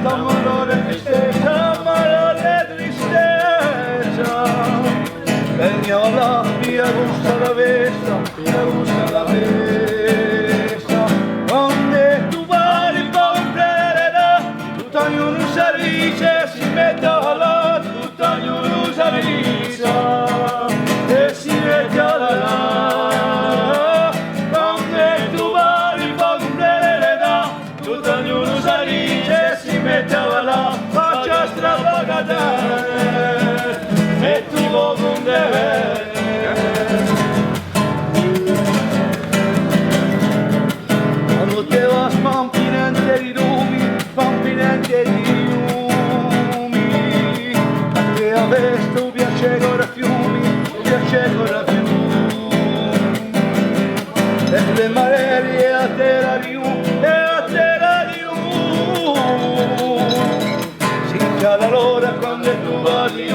t'amore tristeza, la mia gusta la vesta, donde tu vari comprerà, tutta ognuno s'arrice, si mette alla, tutta ognuno s'arrice, e si mette alla, donde tu vari comprerà, tutta ognuno s'arrice, si mette alla, faccia stravagata, e tu lo non deve. Quando te vas pampinente di lumi, a te aveste un piacere ora fiumi, e le mare a terra di si cala l'ora quando tu vai